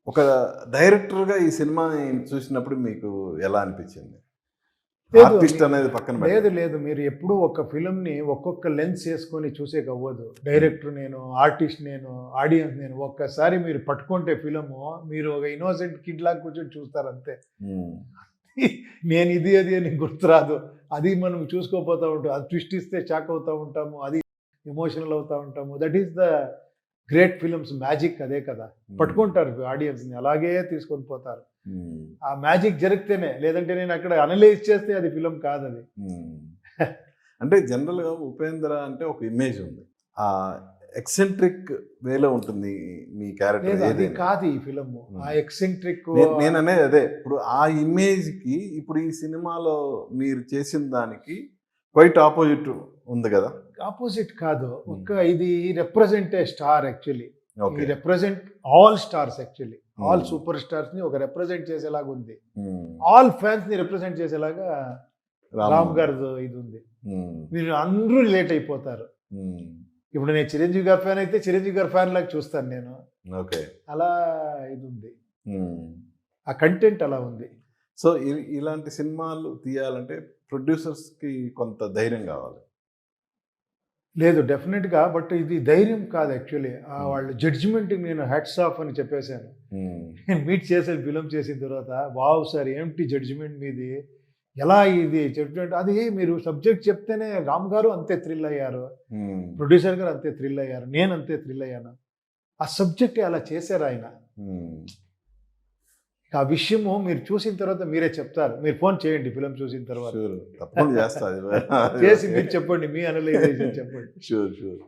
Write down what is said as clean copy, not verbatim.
ఒక డైరెక్టర్‌గా ఈ సినిమాని చూసినప్పుడు మీకు ఎలా అనిపించింది? లేదు. ఆర్టిస్ట్ అనేది పక్కన లేదు. పెట్టండి. లేదు. మీరు ఎప్పుడూ ఒక ఫిల్మ్‌ని ఒక్కొక్క లెన్స్ యేసుకొని చూసేకవ్వదు. డైరెక్టర్ నేను, ఆర్టిస్ట్ నేను, ఆడియన్స్ నేను. ఒక్కసారి మీరు పట్టుకుంటే ఫిల్ము, మీరు ఒక ఇన్నోసెంట్ కిడ్‌లాగా కూర్చొని చూస్తారంతే. హ్మ్. నేను ఇది, అది అని గుర్తురాదు. అది మనం చూసుకోపోతా ఉంటాం. అది ట్విస్ట్ ఇస్తే షాక్ అవుతా ఉంటాము. అది ఎమోషనల్ అవుతా ఉంటాము. That is the great films magic అదే కదా! పట్టుకుంటారు ఆడియన్స్‌ని. అలాగే తీసుకొని పోతారు. హ్మ్. ఆ మ్యాజిక్ జరిగితేనే. లేదంటే నేను అక్కడ అనలైజ్ చేస్తే అది ఫిల్మ్ కాదది. హ్మ్. అంటే జనరల్‌గా 'ఉపేంద్ర' అంటే ఒక ఇమేజ్ ఉంది. ఎక్సెంట్రిక్ వేలో ఉంటుంది మీ క్యారెక్టర్ లేదు అది ఏదైనా. కాదు ఈ ఫిల్ము. ఆ హ్మ్. ఎక్సెంట్రిక్ నేననేది అదే. ఇప్పుడు ఆ ఇమేజ్‌కి ఇప్పుడు ఈ సినిమాలో మీరు చేసిన దానికి క్వైట్ అపోజిట్ ఉంది గదా! అపోజిట్ కాదు. హ్మ్. ఇది రిప్రజెంట్ ఏ స్టార్ యాక్చువల్లీ. ఈ okay. Represent all stars actually. All హ్మ్. సూపర్ స్టార్స్‌ని ఒక రిప్రజెంట్ చేసేలాగా ఉంది. హ్మ్. ఆల్ ఫ్యాన్స్‌ని రిప్రజెంట్ చేసేలాగా రామ్ రామ్మోహన్. గారిది ఇది ఉంది. హ్మ్. మీరు అందరూ రిలేట్ అయిపోతారు. హ్మ్. ఇప్పుడు నేను చిరంజీవి గారి ఫ్యాన్ అయితే చిరంజీవి గారి ఫ్యాన్ లాగా చూస్తాను నేను. ఓకే. అలా ఇది ఉంది. హ్మ్. ఆ కంటెంట్ అలా ఉంది. సో, ఇలాంటి సినిమాలు తీయాలంటే ప్రొడ్యూసర్స్‌కి కొంత ధైర్యం గావాలి. లేదు డెఫినిట్‌గా. బట్ ఇది ధైర్యం కాదు యాక్చువల్లీ. హ్మ్. వాళ్ళ జడ్జ్‌మెంట్‌కి నేను హ్యాట్స్ ఆఫ్ అని చెప్పేసాను. హ్మ్. నేను మీట్ చేశాను ఫిల్మ్ చేసిన తర్వాత. Wow sir! ఏంటి జడ్జ్‌మెంట్ మీది? ఎలా ఇది జడ్జ్‌మెంట్ అది మీరు సబ్జెక్ట్ చెప్తేనే రామ్ గారు అంతే థ్రిల్ అయ్యారు. హ్మ్. ప్రొడ్యూసర్ గారు అంతే థ్రిల్ అయ్యారు. నేను అంతే థ్రిల్ అయ్యాను. ఆ సబ్జెక్టే అలా చేశారాయన. హ్మ్. ఆ విషయము మీరు చూసిన తర్వాత మీరే చెప్తారు. మీరు ఫోన్ చేయండి ఫిల్మ్ చూసిన తర్వాత. షూర్. తప్పకుండా చేస్తా. అది చేసి ఓకే. మీరు చెప్పండి. మీ అనలైజేషన్ చెప్పండి. షూర్. షూర్.